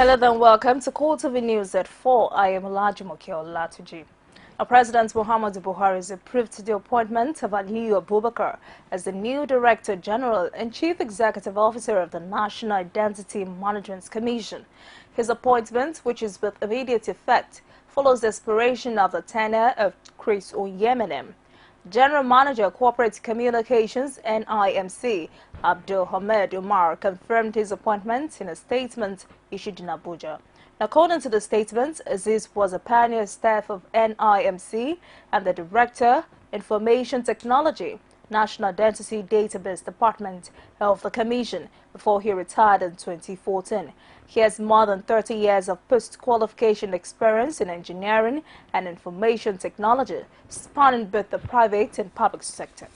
Hello and welcome to CoreTV News at 4. I am Olajumoke Olatuji. Now, President Muhammadu Buhari has approved the appointment of Aliyu Abubakar as the new Director General and Chief Executive Officer of the National Identity Management Commission. His appointment, which is with immediate effect, follows the expiration of the tenure of Chris Oyeminem. General Manager Corporate Communications NIMC Abdul Hamid Umar confirmed his appointment in a statement issued in Abuja. According to the statement, Aziz was a pioneer staff of NIMC and the Director, Information Technology, National Identity Database Department of the Commission before he retired in 2014. He has more than 30 years of post-qualification experience in engineering and information technology, spanning both the private and public sector.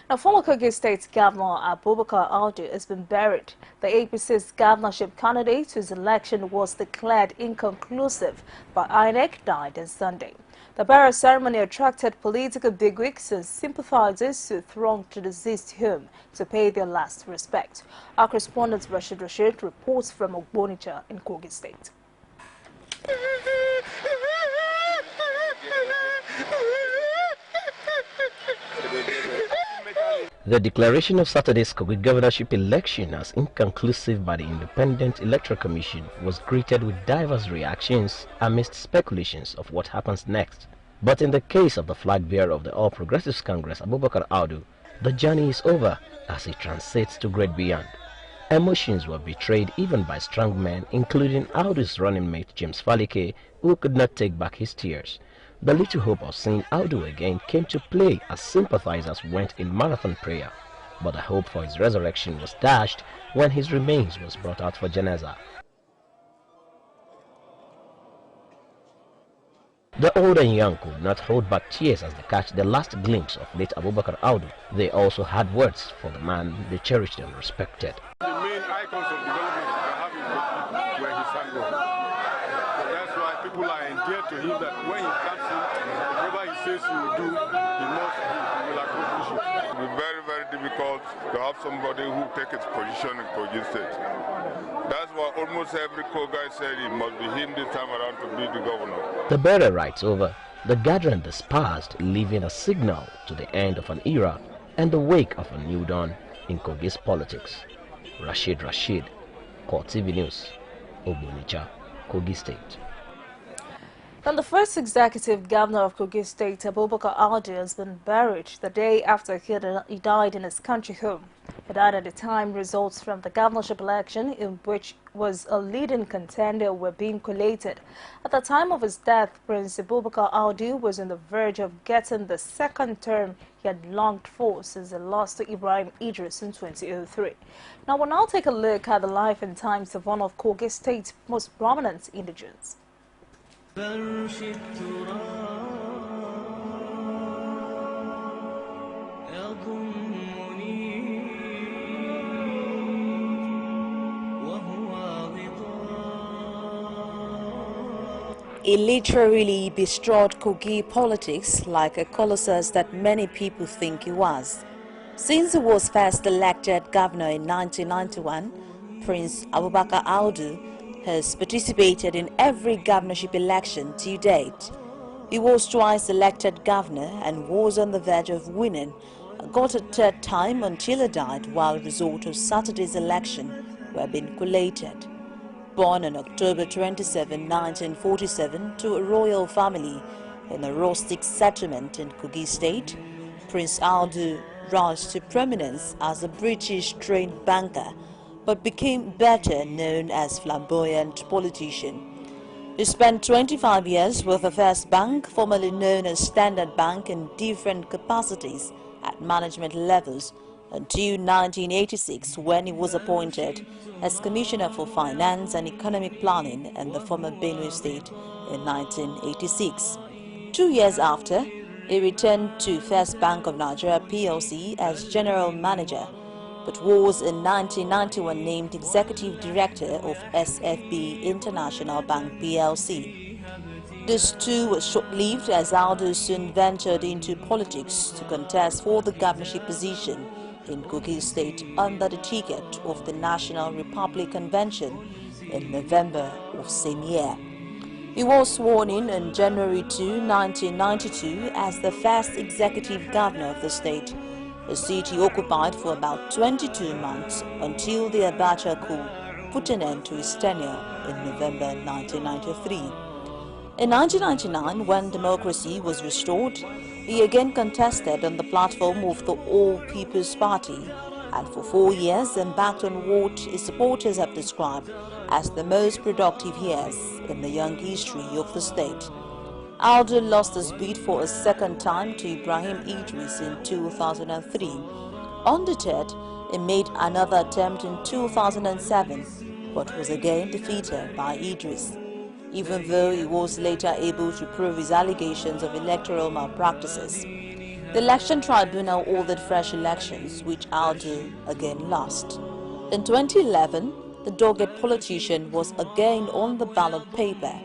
Now, former Kogi State Governor Abubakar Audu has been buried. The APC's governorship candidate whose election was declared inconclusive by INEC died on Sunday. The burial ceremony attracted political bigwigs and sympathizers who thronged to the deceased home to pay their last respect. Our correspondent Rashid reports from Ogbonija in Kogi State. The declaration of Saturday's Kogi governorship election as inconclusive by the Independent Electoral Commission was greeted with diverse reactions amidst speculations of what happens next. But in the case of the flag bearer of the All Progressives Congress, Abubakar Audu, the journey is over as he transits to great beyond. Emotions were betrayed even by strong men, including Audu's running mate James Falike, who could not take back his tears. The little hope of seeing Audu again came to play as sympathizers went in marathon prayer. But the hope for his resurrection was dashed when his remains was brought out for Janazah. The old and young could not hold back tears as they catch the last glimpse of late Abubakar Audu. They also had words for the man they cherished and respected. The main icons of development that have been where he sang on. That's why people are endeared to him, that when he comes in, whatever he says he will do, he must do, he will accomplish it. It will be very, very difficult to have somebody who takes its position in Kogi State. That's why almost every guy said it must be him this time around to be the governor. The bearer writes over. The gathering dispersed, leaving a signal to the end of an era and the wake of a new dawn in Kogi's politics. Rashid, CoreTV News, Ogbonija, Kogi State. Then the first executive governor of Kogi State, Abubakar Audu, has been buried the day after he died in his country home. He died at the time results from the governorship election in which was a leading contender were being collated. At the time of his death, Prince Abubakar Audu was on the verge of getting the second term he had longed for since he lost to Ibrahim Idris in 2003. Now we'll now take a look at the life and times of one of Kogi State's most prominent indigents. He literally bestrode Kogi politics like a colossus that many people think he was. Since he was first elected governor in 1991, Prince Abubakar Audu has participated in every governorship election to date. He was twice elected governor and was on the verge of winning, got a third time until he died while results of Saturday's election were being collated. Born on October 27, 1947 to a royal family in a rustic settlement in Kogi State, Prince Audu rose to prominence as a British-trained banker but became better known as flamboyant politician. He spent 25 years with the First Bank, formerly known as Standard Bank, in different capacities at management levels until 1986 when he was appointed as Commissioner for Finance and Economic Planning in the former Benue State in 1986. 2 years after, he returned to First Bank of Nigeria PLC as General Manager, but was in 1991 named Executive Director of SFB International Bank PLC. This too was short-lived as Audu soon ventured into politics to contest for the governorship position in Kogi State under the ticket of the National Republic Convention in November of same year. He was sworn in on January 2, 1992 as the first executive governor of the state, a seat he occupied for about 22 months until the Abacha coup put an end to his tenure in November 1993. In 1999, when democracy was restored, he again contested on the platform of the All People's Party and for 4 years embarked on what his supporters have described as the most productive years in the young history of the state. Aldo lost his bid for a second time to Ibrahim Idris in 2003. Undeterred, he made another attempt in 2007, but was again defeated by Idris, even though he was later able to prove his allegations of electoral malpractices. The election tribunal ordered fresh elections, which Aldo again lost. In 2011, the dogged politician was again on the ballot paper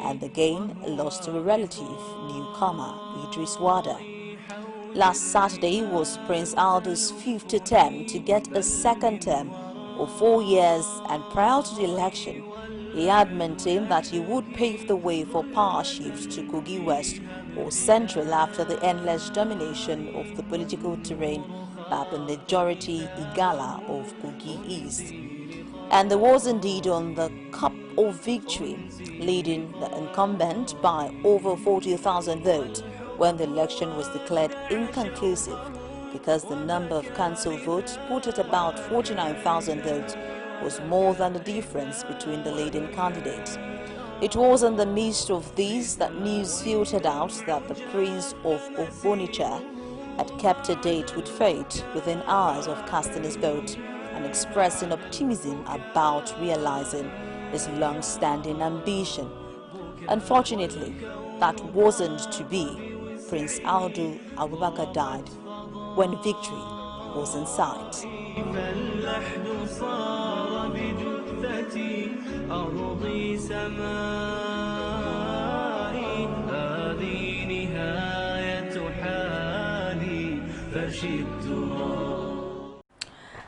and again lost to a relative newcomer, Idris Wada. Last Saturday was Prince Aldo's 5th attempt to get a second term of 4 years, and prior to the election, he had maintained that he would pave the way for power shift to Kogi West or Central after the endless domination of the political terrain by the majority Igala of Kogi East. And there was indeed on the cup of victory, leading the incumbent by over 40,000 votes when the election was declared inconclusive because the number of cancelled votes, put at about 49,000 votes, was more than the difference between the leading candidates. It was in the midst of this that news filtered out that the Prince of Ogbonicha had kept a date with fate within hours of casting his vote and expressing optimism about realizing his long-standing ambition. Unfortunately, that wasn't to be. Prince Aldo Abubakar died when victory was in sight.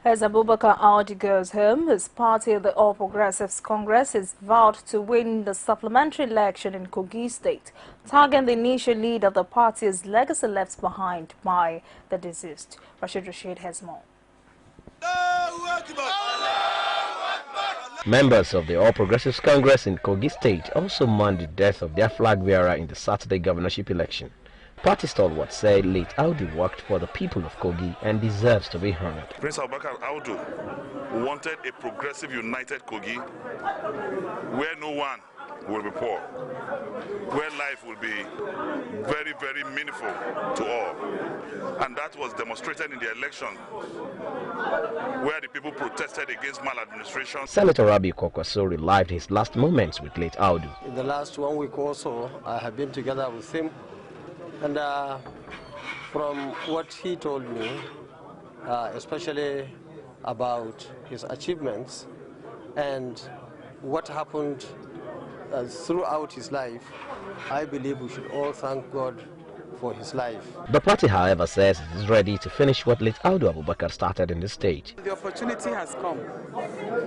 As Abubakar Audi goes home, his party, the All Progressives Congress, is vowed to win the supplementary election in Kogi State, tagging the initial lead of the party's legacy left behind by the deceased. Rashid has more. Members of the All Progressives Congress in Kogi State also mourned the death of their flag bearer in the Saturday governorship election. Party stalwart said late Audi worked for the people of Kogi and deserves to be honored. Prince Abubakar Audi wanted a progressive, united Kogi where no one will be poor, where life will be very, very meaningful to all. And that was demonstrated in the election where the people protested against maladministration. Senator Rabi Kwakwaso relived his last moments with late Audi. In the last 1 week also, I have been together with him. And from what he told me, especially about his achievements and what happened throughout his life, I believe we should all thank God for his life. The party, however, says it is ready to finish what late Aldo Abubakar started in the state. The opportunity has come,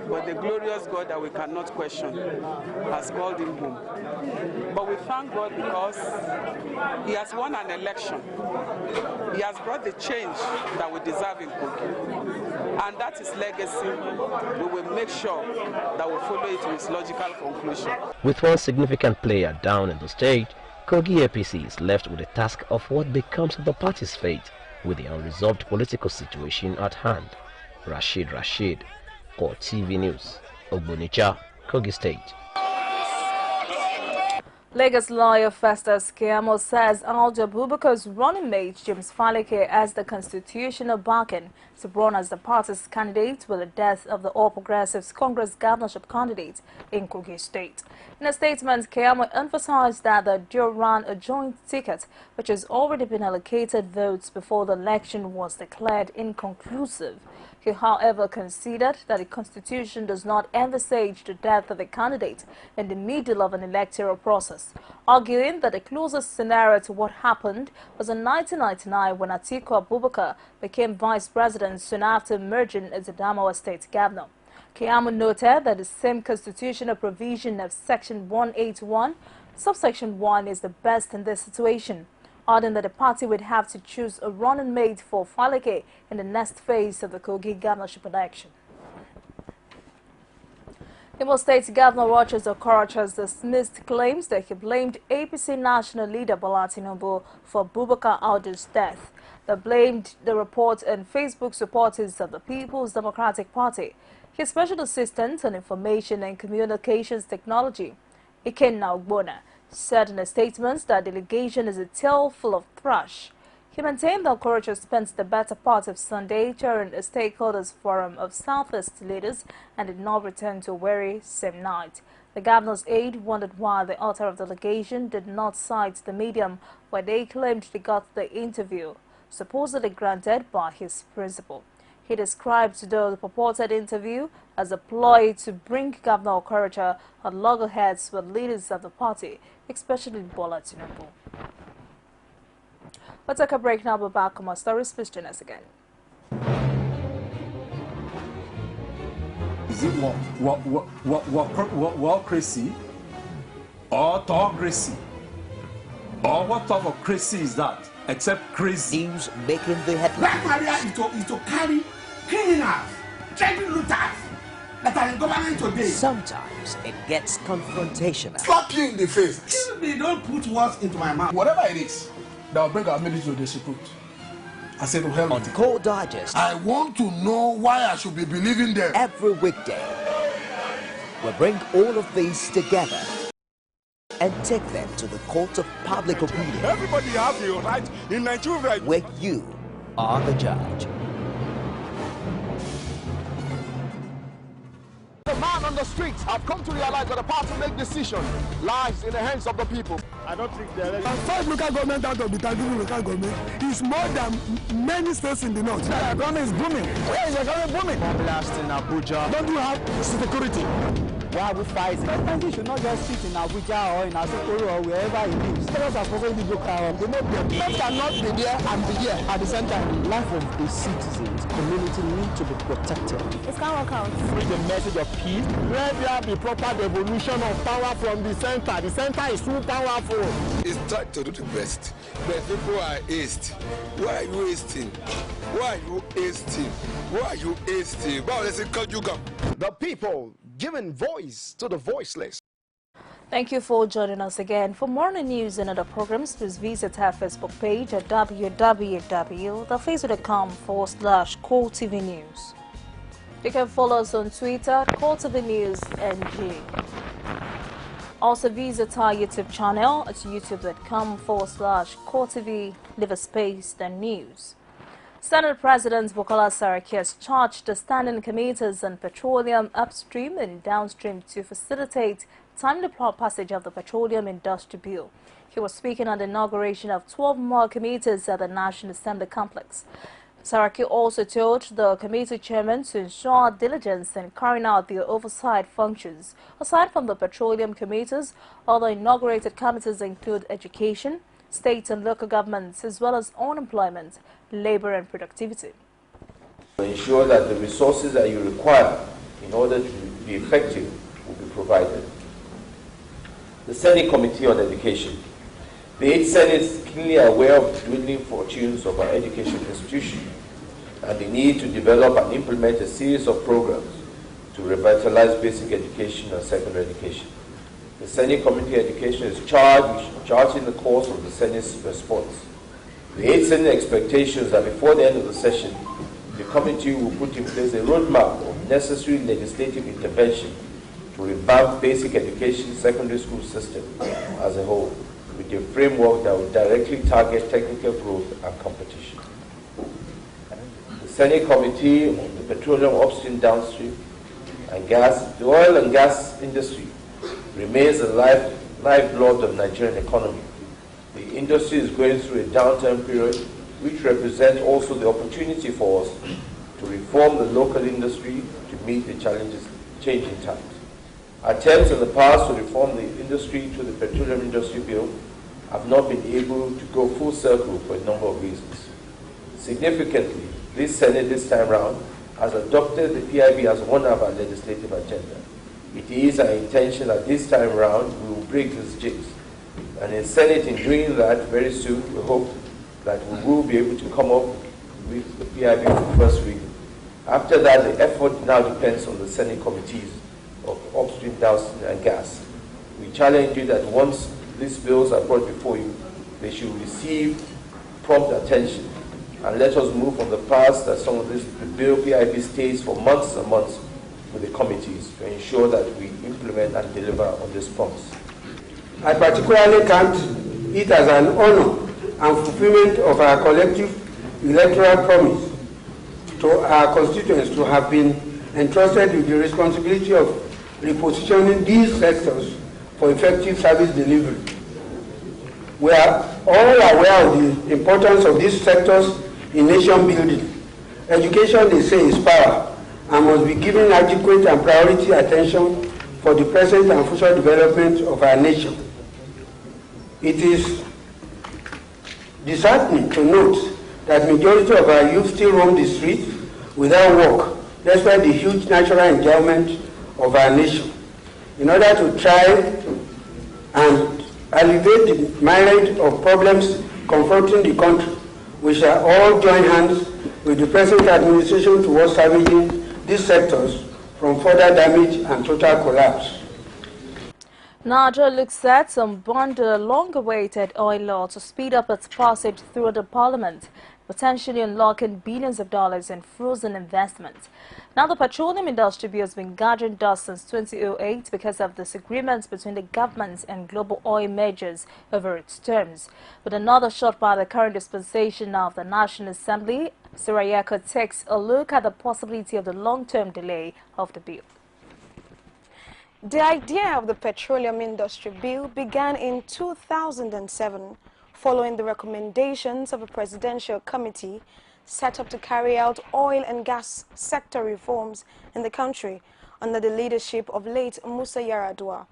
but the glorious God that we cannot question has called him home. But we thank God because he has won an election. He has brought the change that we deserve in Kogi. And that is legacy. We will make sure that we follow it to its logical conclusion. With one significant player down in the state, Kogi APC is left with the task of what becomes of the party's fate with the unresolved political situation at hand. Rashid, CoreTV News, Ogbonicha, Kogi State. Lagos lawyer Festus Keyamo says Aldo Abubakar's running mate James Faleke has the constitutional backing to run as the party's candidate with the death of the All Progressives Congress governorship candidate in Kogi State. In a statement, Keyamo emphasized that the duo ran a joint ticket which has already been allocated votes before the election was declared inconclusive. He, however, conceded that the Constitution does not envisage the death of a candidate in the middle of an electoral process, arguing that the closest scenario to what happened was in 1999 when Atiku Abubakar became vice president soon after emerging as the Adamawa state governor. Keyamo noted that the same constitutional provision of Section 181, subsection 1 is the best in this situation, adding that the party would have to choose a running mate for Faleke in the next phase of the Kogi governorship election. Imo State Governor Rochas Okorocha has dismissed claims that he blamed APC national leader Bola Tinubu for Boubacar Audu's death. They blamed the report and Facebook supporters of the People's Democratic Party. His special assistant on information and communications technology, Ikenna Ogbonna, said in a statement that the allegation is a tale full of thrash. He maintained that Okorocha spent the better part of Sunday chairing a stakeholders forum of Southeast leaders and did not return to Owerri same night. The governor's aide wondered why the author of the allegation did not cite the medium where they claimed they got the interview, supposedly granted by his principal. He described the purported interview as a ploy to bring Governor Okorocha on loggerheads with leaders of the party, especially Bola Tinubu. We'll take a break now. We're back on our stories. Please join us again. Is it crazy or autocracy? Or what type of crazy is that? Except crazy. News making the headlines. Black Maria is to carry criminals, treasure looters that are in government today. Sometimes it gets confrontational. Slap you in the face. Excuse me, don't put words into my mouth. Whatever it is that will bring our military to the Supreme. I said to hell. On Core Digest, I want to know why I should be believing them. Every weekday, we'll bring all of these together and take them to the court of public opinion. Everybody has the right in Nigeria, where you are the judge. The man on the streets have come to realize that the power to make decisions lies in the hands of the people. I don't think the election. First local government out of the Tanzanian local government is more than many states in the north. The economy is booming. Where is the economy booming? Blast in Abuja. Don't you have security? Why are we fighting? President should not just sit in Abuja or in Asokoro or wherever he lives. Let us avoid the Boko Haram. The government cannot be there and be here at the same time. The life of the citizens, community need to be protected. It can't work out. Bring the message of peace. Let there be proper devolution of power from the center. The center is too powerful. It's tried to do the best, but people are hasty. Why are you hasting? Why are you hasting? Why are you hasting? The people giving voice to the voiceless. Thank you for joining us again. For more news and other programs, please visit our Facebook page at www.facebook.com/CoreTV News. You can follow us on Twitter at CoreTV News NG. Also visit our YouTube channel at youtube.com/CoreTV, leave a space, then news. Senate President Bukola Saraki has charged the standing committees on petroleum upstream and downstream to facilitate timely passage of the Petroleum Industry Bill. He was speaking on the inauguration of 12 more committees at the National Assembly complex. Saraki also told the committee chairman to ensure diligence in carrying out their oversight functions. Aside from the petroleum committees, other inaugurated committees include education, state and local governments, as well as unemployment, labor and productivity. Ensure that the resources that you require in order to be effective will be provided. The Senate Committee on Education. The 8th Senate is keenly aware of the dwindling fortunes of our education institution and the need to develop and implement a series of programs to revitalize basic education and secondary education. The Senate Committee on Education is charged with charting the course of the Senate's response. The 8th Senate expectations that before the end of the session, the committee will put in place a roadmap of necessary legislative intervention to revamp basic education secondary school system as a whole, with a framework that will directly target technical growth and competition. The Senate Committee on the Petroleum Upstream, Downstream, and the oil and gas industry remains the lifeblood of the Nigerian economy. The industry is going through a downturn period, which represents also the opportunity for us to to reform the local industry to meet the challenges changing times. Attempts in the past to reform the industry through the Petroleum Industry Bill have not been able to go full circle for a number of reasons. Significantly, this Senate this time round has adopted the PIB as one of our legislative agenda. It is our intention that this time round we will break this jinx. And in Senate, in doing that, very soon we hope that we will be able to come up with the PIB for first reading. After that, the effort now depends on the Senate committees of upstream, downstream, and gas. We challenge you that once these bills are brought before you, they should receive prompt attention. And let us move from the past that some of this bill PIB stays for months and months with the committees to ensure that we implement and deliver on this promise. I particularly count it as an honor and fulfillment of our collective electoral promise to our constituents to have been entrusted with the responsibility of repositioning these sectors for effective service delivery. We are all aware of the importance of these sectors in nation building. Education, they say, is power and must be given adequate and priority attention for the present and future development of our nation. It is disheartening to note that majority of our youth still roam the streets without work, despite the huge natural endowment of our nation. In order to try and alleviate the myriad of problems confronting the country, we shall all join hands with the present administration towards salvaging these sectors from further damage and total collapse. Nigeria looks set to bond a long-awaited oil law to speed up its passage through the parliament, potentially unlocking billions of dollars in frozen investments. Now, the petroleum industry bill has been gathering dust since 2008 because of disagreements between the governments and global oil majors over its terms. With another shot by the current dispensation of the National Assembly, Sirayako takes a look at the possibility of the long-term delay of the bill. The idea of the Petroleum Industry Bill began in 2007, following the recommendations of a presidential committee set up to carry out oil and gas sector reforms in the country under the leadership of late Musa Yar'Adua.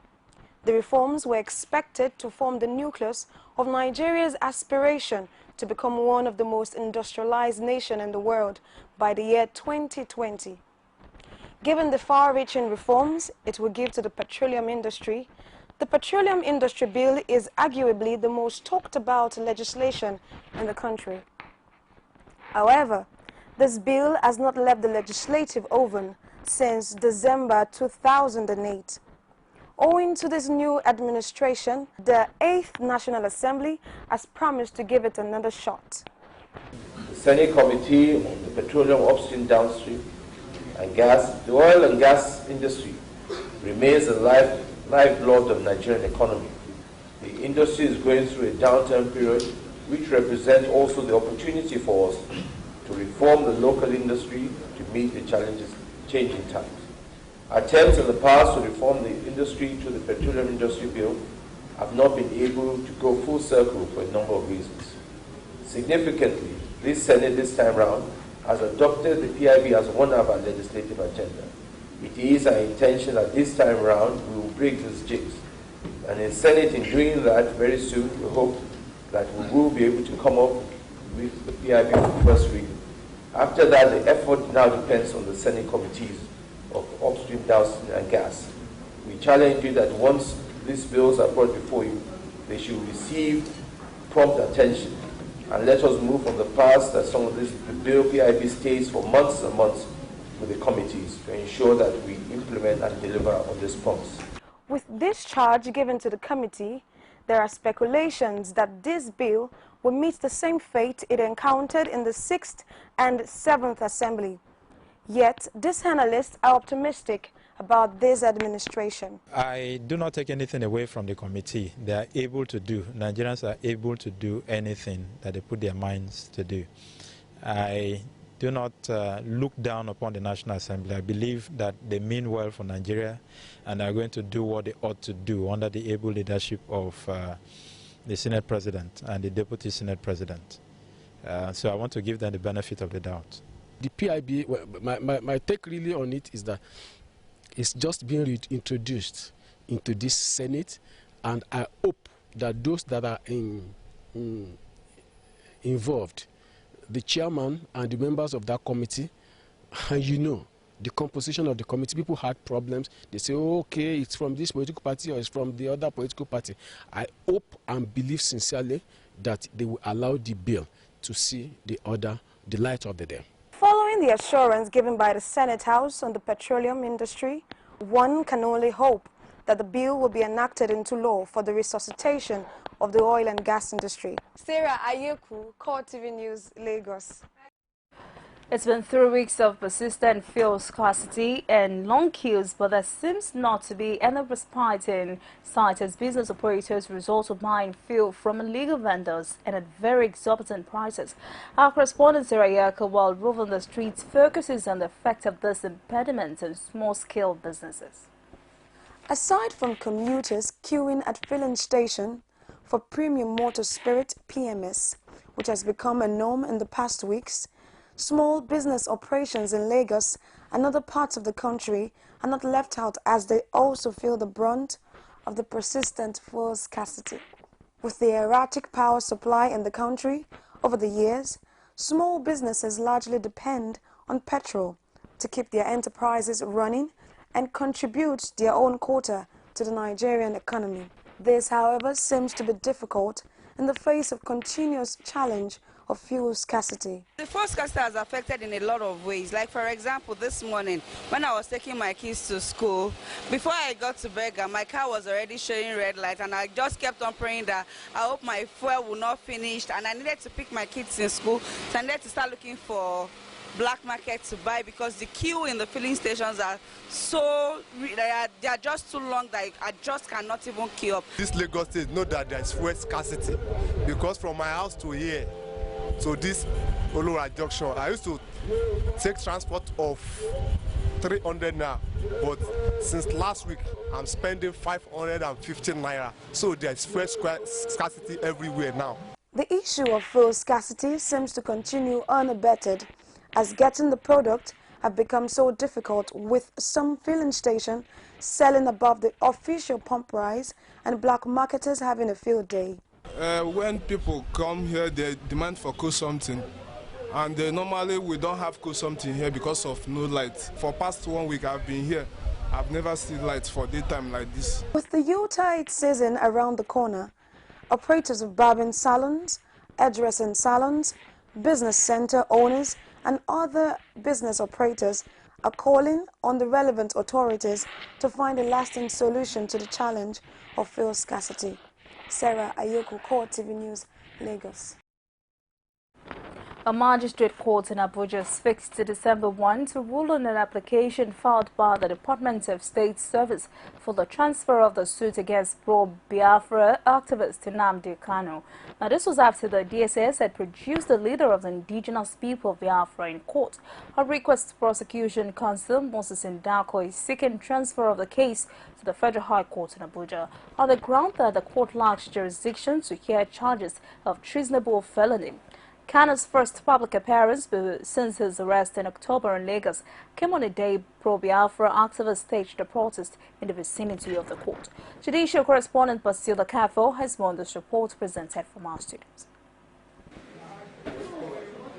The reforms were expected to form the nucleus of Nigeria's aspiration to become one of the most industrialized nations in the world by the year 2020. Given the far-reaching reforms it will give to the petroleum industry, the Petroleum Industry Bill is arguably the most talked about legislation in the country. However, this bill has not left the legislative oven since December 2008. Owing to this new administration, the 8th National Assembly has promised to give it another shot. The Senate Committee on the Petroleum Upstream, Downstream, and Gas, the oil and gas industry remains the lifeblood of the Nigerian economy. The industry is going through a downturn period, which represents also the opportunity for us to reform the local industry to meet the challenges changing times. Attempts in the past to reform the industry through the Petroleum Industry Bill have not been able to go full circle for a number of reasons. Significantly, this Senate this time round has adopted the PIB as one of our legislative agenda. It is our intention that this time round we will break this jinx. And in Senate, in doing that, very soon we hope that we will be able to come up with the PIB for first reading. After that, the effort now depends on the Senate committees of upstream, downstream, and gas. We challenge you that once these bills are brought before you, they should receive prompt attention. And let us move from the past that some of this bill PIB stays for months and months with the committees to ensure that we implement and deliver on this promise. With this charge given to the committee, there are speculations that this bill will meet the same fate it encountered in the 6th and 7th Assembly. Yet, these analysts are optimistic about this administration. I do not take anything away from the committee. They are able to do, Nigerians are able to do anything that they put their minds to do. I do not look down upon the National Assembly. I believe that they mean well for Nigeria and are going to do what they ought to do under the able leadership of the Senate President and the Deputy Senate President. So I want to give them the benefit of the doubt. the PIB, well, my take really on it is that it's just being reintroduced into this Senate, and I hope that those that are involved, the chairman and the members of that committee, and you know, the composition of the committee, people had problems. They say, oh, okay, it's from this political party or it's from the other political party. I hope and believe sincerely that they will allow the bill to see the light of the day. Following the assurance given by the Senate House on the petroleum industry, one can only hope that the bill will be enacted into law for the resuscitation of the oil and gas industry. Sarah Ayeku, CoreTV News, Lagos. It's been 3 weeks of persistent fuel scarcity and long queues, but there seems not to be any respite in sight as business operators resort to buying fuel from illegal vendors and at very exorbitant prices. Our correspondent Sarah Ayeku, while roving the streets, focuses on the effect of this impediment on small-scale businesses. Aside from commuters queuing at filling station for premium motor spirit PMS, which has become a norm in the past weeks, small business operations in Lagos and other parts of the country are not left out as they also feel the brunt of the persistent fuel scarcity. With the erratic power supply in the country over the years, small businesses largely depend on petrol to keep their enterprises running and contribute their own quota to the Nigerian economy. This, however, seems to be difficult in the face of continuous challenge of fuel scarcity. The fuel scarcity has affected in a lot of ways. Like, for example, this morning when I was taking my kids to school, before I got to Berger, my car was already showing red light, and I just kept on praying that I hope my fuel will not finish, and I needed to pick my kids in school, so I needed to start looking for black market to buy because the queue in the filling stations are so, they are just too long that I just cannot even queue up. This Lagos state know that there is fuel scarcity because from my house to here, to this Olora junction, I used to take transport of 300 naira, but since last week I'm spending 550 naira. So there's fuel scarcity everywhere now. The issue of fuel scarcity seems to continue unabated as getting the product have become so difficult, with some filling station selling above the official pump price and black marketers having a field day. When people come here, they demand for cool something, and normally we don't have cool something here because of no light. For past 1 week I've been here, I've never seen lights for daytime like this. With the Yuletide season around the corner, operators of barbering salons, hairdressing salons, business center owners and other business operators are calling on the relevant authorities to find a lasting solution to the challenge of fuel scarcity. Sarah Ayeku, CoreTV News, Lagos. A magistrate court in Abuja is fixed to December 1 to rule on an application filed by the Department of State Service for the transfer of the suit against pro-Biafra activist Nnamdi Kanu. Now, this was after the DSS had produced the leader of the indigenous people of Biafra in court. A request prosecution counsel, Moses Ndako, is seeking transfer of the case to the Federal High Court in Abuja on the ground that the court lacks jurisdiction to hear charges of treasonable felony. Kanu's first public appearance since his arrest in October in Lagos came on a day pro-Biafra activists staged a protest in the vicinity of the court. Judicial correspondent Basila Kafo has won this report presented from our studios.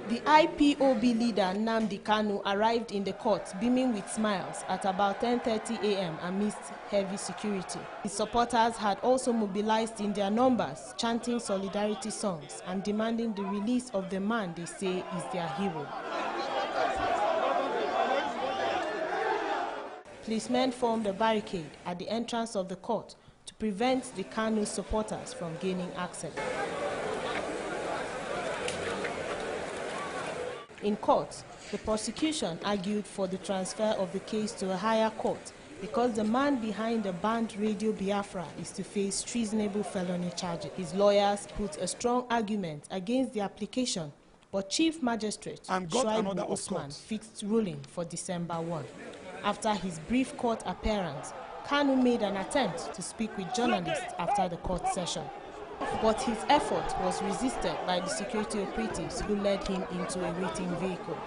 The IPOB leader Nnamdi Kanu arrived in the court beaming with smiles at about 10:30 a.m. amidst heavy security. His supporters had also mobilized in their numbers, chanting solidarity songs and demanding the release of the man they say is their hero. Policemen formed a barricade at the entrance of the court to prevent the Kanu supporters from gaining access. In court, the prosecution argued for the transfer of the case to a higher court because the man behind the banned Radio Biafra is to face treasonable felony charges. His lawyers put a strong argument against the application, but Chief Magistrate Shuaibu Osman fixed ruling for December 1. After his brief court appearance, Kanu made an attempt to speak with journalists after the court session. But his effort was resisted by the security operatives who led him into a waiting vehicle.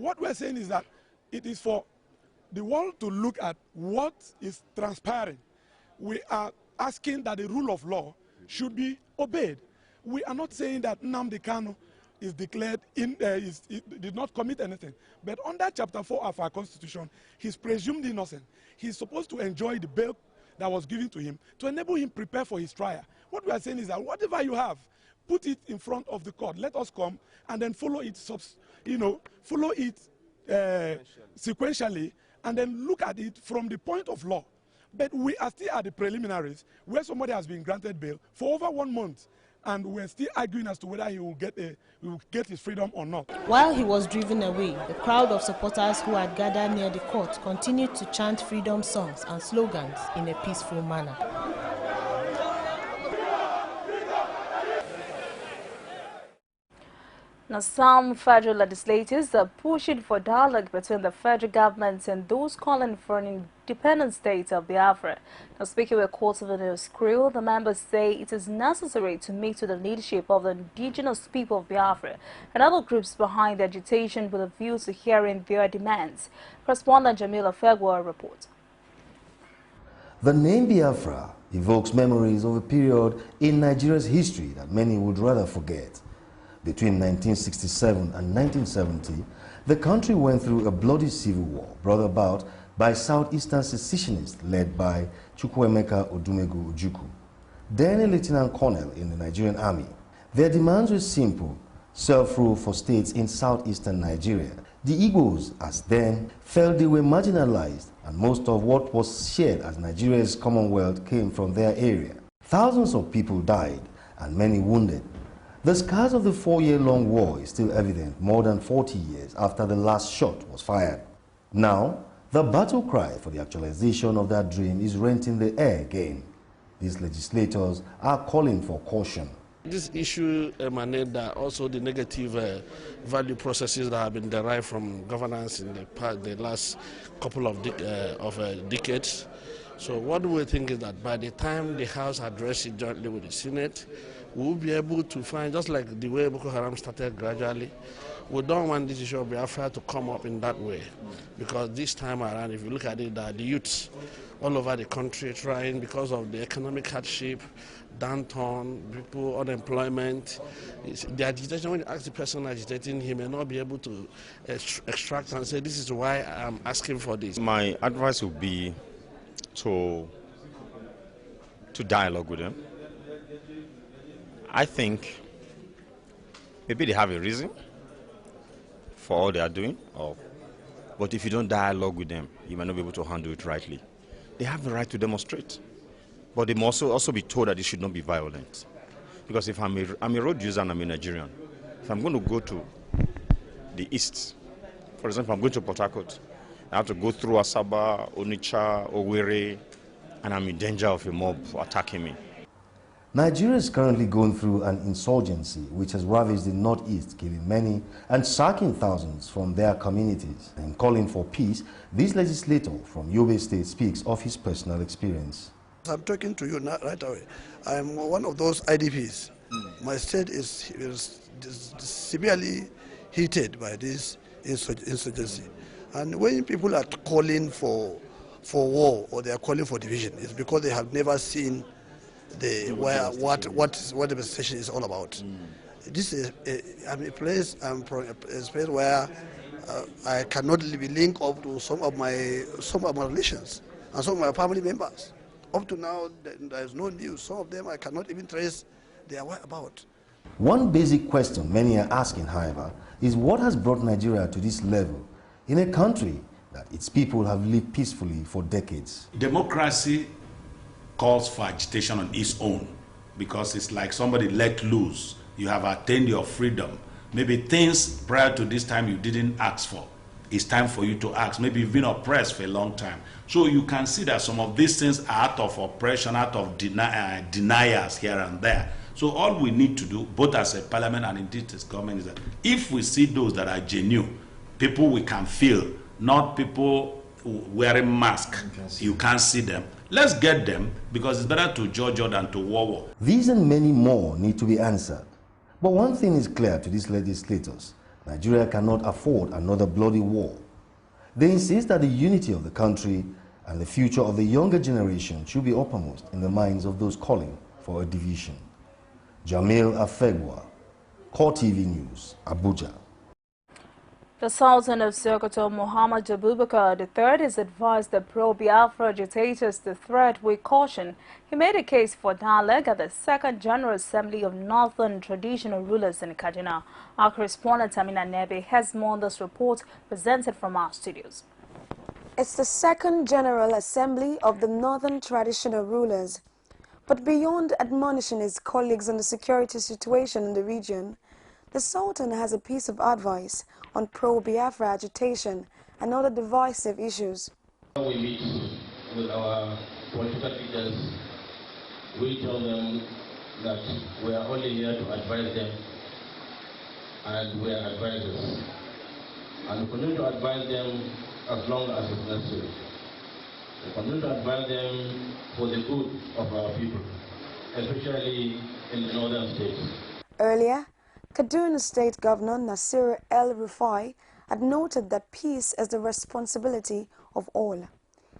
what we're saying is that it is for the world to look at what is transpiring. We are asking that the rule of law should be obeyed. We are not saying that Nnamdi Kanu is declared did not commit anything. But under Chapter 4 of our Constitution, he's presumed innocent. He's supposed to enjoy the bail that was given to him to enable him prepare for his trial. What we are saying is that whatever you have, put it in front of the court. Let us come and then follow it, sequentially, and then look at it from the point of law. But we are still at the preliminaries, where somebody has been granted bail for over 1 month, and we're still arguing as to whether he will get his freedom or not. While he was driven away, the crowd of supporters who had gathered near the court continued to chant freedom songs and slogans in a peaceful manner. Now, some federal legislators are pushing for dialogue between the federal government and those calling for an independent state of Biafra. Now, speaking with CoreTV News crew, the members say it is necessary to meet with the leadership of the indigenous people of Biafra and other groups behind the agitation with a view to hearing their demands. Correspondent Jamila Fegwa reports. The name Biafra evokes memories of a period in Nigeria's history that many would rather forget. Between 1967 and 1970, the country went through a bloody civil war brought about by southeastern secessionists led by Chukwuemeka Odumegu Ojukwu, then a lieutenant colonel in the Nigerian army. Their demands were simple: self-rule for states in southeastern Nigeria. The Igbos, as then, felt they were marginalized, and most of what was shared as Nigeria's commonwealth came from their area. Thousands of people died and many wounded. The scars of the 4-year-long war is still evident more than 40 years after the last shot was fired. Now, the battle cry for the actualization of that dream is renting the air again. These legislators are calling for caution. This issue emanates also the negative value processes that have been derived from governance in the last couple of decades. So what we think is that by the time the House addresses it jointly with the Senate, we will be able to find, just like the way Boko Haram started gradually, we don't want this issue of Biafra to come up in that way. Because this time around, if you look at it, the youths all over the country trying, because of the economic hardship, downturn, people, unemployment. The agitation, when you ask the person agitating, he may not be able to extract and say, this is why I'm asking for this. My advice would be to dialogue with them. I think maybe they have a reason for all they are doing, but if you don't dialogue with them, you might not be able to handle it rightly. They have the right to demonstrate, but they must also be told that it should not be violent. Because if I'm a road user and I'm a Nigerian, if I'm going to go to the east, for example, I'm going to Port Harcourt, I have to go through Asaba, Onitsha, Owerri, and I'm in danger of a mob attacking me. Nigeria is currently going through an insurgency which has ravaged the northeast, killing many and sacking thousands from their communities. In calling for peace, this legislator from Yobe State speaks of his personal experience. I'm talking to you right away. I'm one of those IDPs. My state is severely heated by this insurgency. And when people are calling for war or they are calling for division, it's because they have never seen what the manifestation is all about. This is a place where I cannot be linked up to some of my relations and some of my family members. Up to now, there is no news. Some of them I cannot even trace their whereabouts. One basic question many are asking, however, is what has brought Nigeria to this level in a country that its people have lived peacefully for decades? Democracy calls for agitation on its own because it's like somebody let loose. You have attained your freedom. Maybe things prior to this time you didn't ask for. It's time for you to ask. Maybe you've been oppressed for a long time. So you can see that some of these things are out of oppression, out of deniers here and there. So all we need to do, both as a parliament and indeed as government, is that if we see those that are genuine, people we can feel, not people wearing masks, you can't see them. Let's get them, because it's better to judge than to war. These and many more need to be answered. But one thing is clear to these legislators: Nigeria cannot afford another bloody war. They insist that the unity of the country and the future of the younger generation should be uppermost in the minds of those calling for a division. Jamil Afegwa, CoreTV News, Abuja. The Sultan of Sokoto, Muhammad Abubakar III, is advised that pro-Biafra agitators to tread with caution. He made a case for dialogue at the Second General Assembly of Northern Traditional Rulers in Kaduna. Our correspondent Amina Nebe has more on this report presented from our studios. It's the Second General Assembly of the Northern Traditional Rulers. But beyond admonishing his colleagues on the security situation in the region, the Sultan has a piece of advice on pro-Biafra agitation and other divisive issues. When we meet with our political leaders, we tell them that we are only here to advise them, and we are advisors. And we continue to advise them as long as it's necessary. We continue to advise them for the good of our people, especially in the northern states. Earlier, Kaduna State Governor Nasir El-Rufai had noted that peace is the responsibility of all.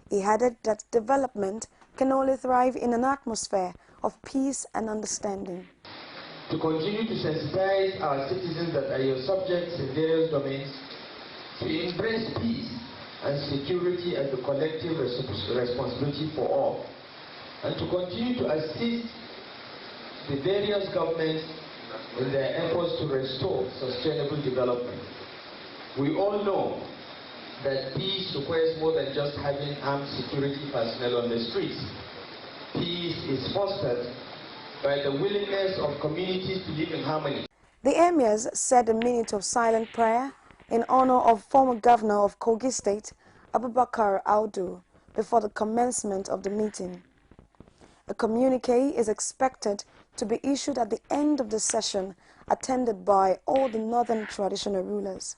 He added that development can only thrive in an atmosphere of peace and understanding. To continue to sensitize our citizens that are your subjects in various domains, to embrace peace and security as the collective responsibility for all, and to continue to assist the various governments in their efforts to restore sustainable development. We all know that peace requires more than just having armed security personnel on the streets. Peace is fostered by the willingness of communities to live in harmony. The emirs said a minute of silent prayer in honor of former governor of Kogi State, Abubakar Audu, before the commencement of the meeting. A communique is expected to be issued at the end of the session, attended by all the northern traditional rulers.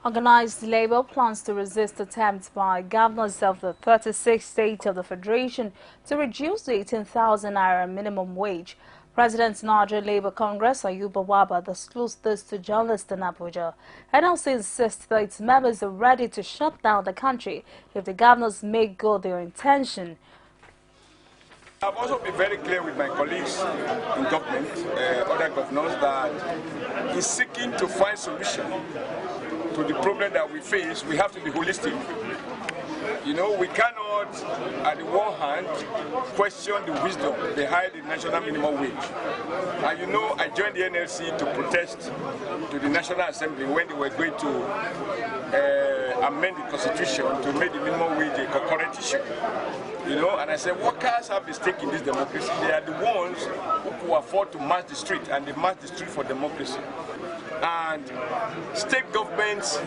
Organized labor plans to resist attempts by governors of the 36 states of the Federation to reduce the 18,000 naira minimum wage. President Nigeria Labour Congress Ayuba Waba disclosed this to journalists in Abuja. NLC insists that its members are ready to shut down the country if the governors make good their intention. I've also been very clear with my colleagues in government, other governors, that is seeking to find solution to the problem that we face. We have to be holistic. You know, we cannot, on the one hand, question the wisdom behind the national minimum wage. And you know, I joined the NLC to protest to the National Assembly when they were going to amend the Constitution to make the minimum wage a concurrent issue. You know, and I said, workers have a stake in this democracy. They are the ones who afford to march the street, and they march the street for democracy. And state governments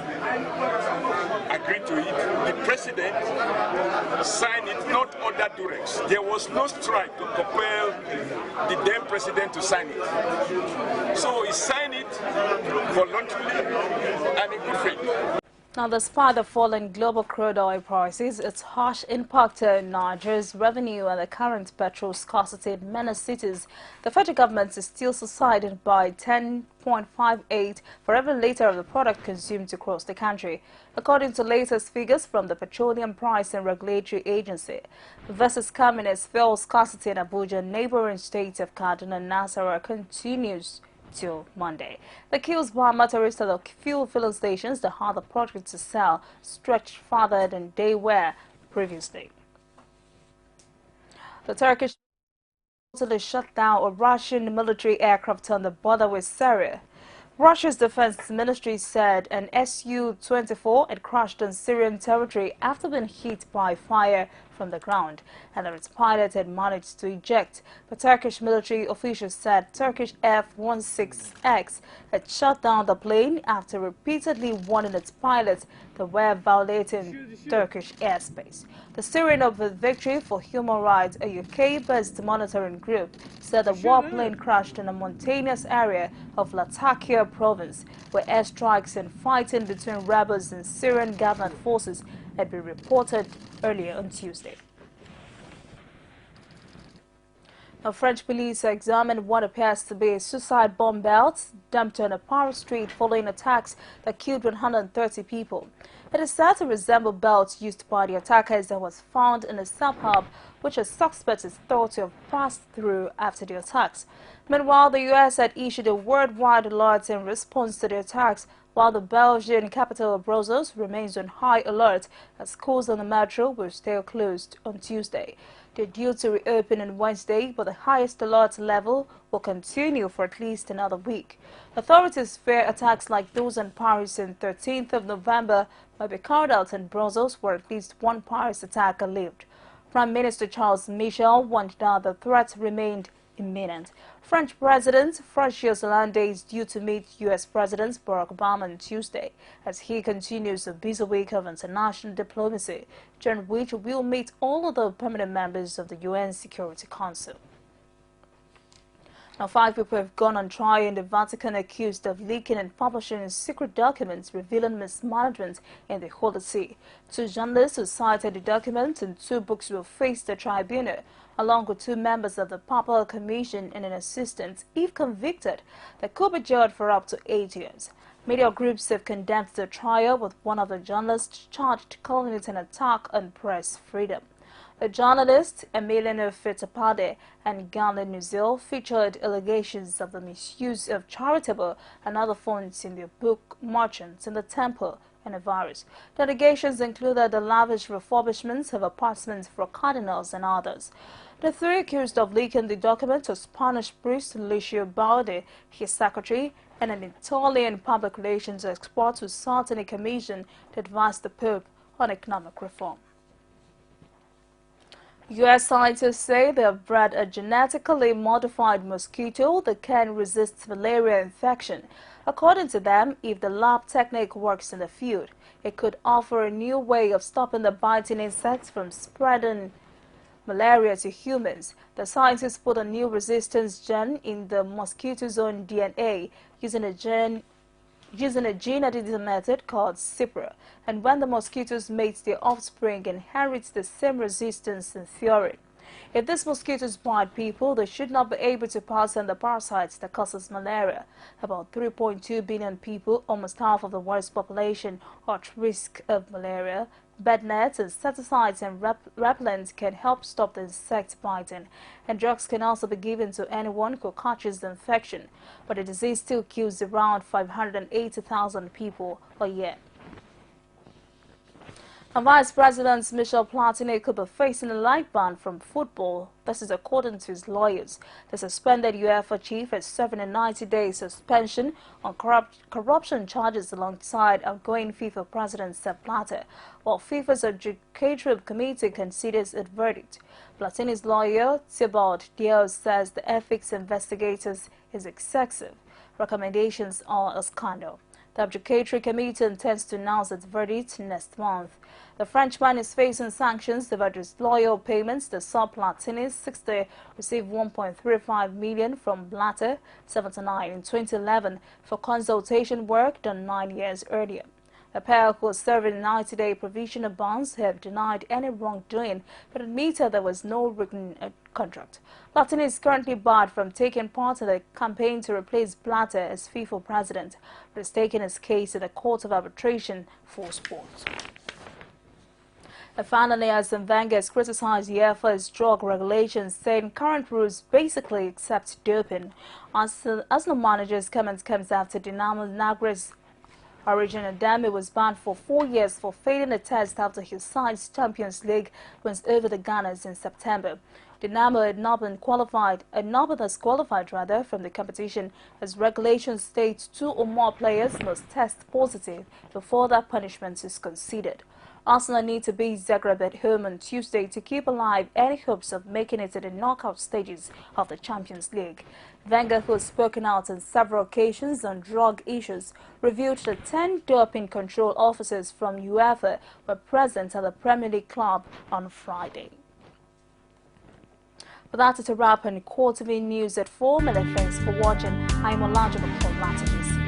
agreed to it. The president signed it, not under duress. There was no strike to compel the then president to sign it. So he signed it voluntarily and in good faith. Now, despite the falling global crude oil prices, its harsh impact on Nigeria's revenue and the current petrol scarcity in many cities, the federal government is still subsidized by 10.58 for every litre of the product consumed across the country. According to latest figures from the Petroleum Price and Regulatory Agency, this is coming as fuel scarcity in Abuja, neighboring states of Kaduna and Nasarawa continues till Monday. The queues by motorists at the fuel filling stations that had the product to sell stretched farther than they were previously. The Turkish military shut down a Russian military aircraft on the border with Syria. Russia's defense ministry said an Su-24 had crashed on Syrian territory after being hit by fire from the ground, and that its pilot had managed to eject. But Turkish military officials said Turkish F-16X had shut down the plane after repeatedly warning its pilots that were violating Turkish airspace. The Syrian of the Victory for Human Rights, a UK-based monitoring group, said the warplane crashed in a mountainous area of Latakia province, where airstrikes and fighting between rebels and Syrian government forces had been reported earlier on Tuesday. Now, French police examined what appears to be a suicide bomb belt dumped on a Paris street following attacks that killed 130 people. It is said to resemble belts used by the attackers that was found in a suburb, which a suspect is thought to have passed through after the attacks. Meanwhile, the U.S. had issued a worldwide alert in response to the attacks, while the Belgian capital Brussels remains on high alert as schools and the metro will stay closed on Tuesday. They're due to reopen on Wednesday, but the highest alert level will continue for at least another week. Authorities fear attacks like those in Paris on 13th of November might be carried out in Brussels, where at least one Paris attacker lived. Prime Minister Charles Michel warned that the threat remained imminent. French President François Hollande is due to meet U.S. President Barack Obama on Tuesday as he continues a busy week of international diplomacy, during which he will meet all of the permanent members of the UN Security Council. Now, 5 people have gone on trial in the Vatican accused of leaking and publishing secret documents revealing mismanagement in the Holy See. 2 journalists who cited the documents and 2 books will face the tribunal, along with 2 members of the Papal Commission and an assistant. If convicted, they could be jailed for up to 8 years. Media groups have condemned the trial, with one of the journalists charged calling it an attack on press freedom. The journalists Emiliano Fittipaldi and Galen Nuzil featured allegations of the misuse of charitable and other funds in their book Merchants in the Temple and a Virus. The allegations included the lavish refurbishments of apartments for cardinals and others. The 3 accused of leaking the document was Spanish priest Lucio Balde, his secretary, and an Italian public relations expert who sat in a commission to advise the Pope on economic reform. U.S. scientists say they have bred a genetically modified mosquito that can resist malaria infection. According to them, if the lab technique works in the field, it could offer a new way of stopping the biting insects from spreading malaria to humans. The scientists put a new resistance gene in the mosquito's own DNA using a gene editing method called CRISPR, and when the mosquitoes mate, their offspring inherits the same resistance in theory. If these mosquitoes bite people, they should not be able to pass on the parasites that causes malaria. About 3.2 billion people, almost half of the world's population, are at risk of malaria. Bed nets, insecticides and repellents can help stop the insect biting, and drugs can also be given to anyone who catches the infection, but the disease still kills around 580,000 people a year. And Vice President Michel Platini could be facing a life ban from football. This is according to his lawyers. The suspended UEFA chief is serving a 90-day suspension on corruption charges alongside outgoing FIFA President Sepp Blatter, while FIFA's adjudicative committee considers its verdict. Platini's lawyer, Thibaut Diaz, says the ethics investigators is excessive. Recommendations are a scandal. The adjudicatory committee intends to announce its verdict next month. The Frenchman is facing sanctions about his loyal payments to Platini. 60 received 1.35 million from Blatter, 79 in 2011, for consultation work done 9 years earlier. The pair, who was serving 90-day provisional bonds, have denied any wrongdoing but admitted there was no written contract. Platini is currently barred from taking part in the campaign to replace Blatter as FIFA president, but is taking his case to the Court of Arbitration for Sport. And finally, Arsene Wenger has criticized UEFA's drug regulations, saying current rules basically accept doping. Arsenal manager's comments comes after Dinamo Zagreb's original Adami was banned for 4 years for failing a test after his side's Champions League wins over the Gunners in September. Dinamo had not been qualified from the competition, as regulations state 2 or more players must test positive before that punishment is considered. Arsenal need to beat Zagreb at home on Tuesday to keep alive any hopes of making it to the knockout stages of the Champions League. Wenger, who has spoken out on several occasions on drug issues, revealed that 10 doping control officers from UEFA were present at the Premier League club on Friday. But that is a wrap on CoreTV News at 4. Many thanks for watching. I'm Olajumoke from CoreTV.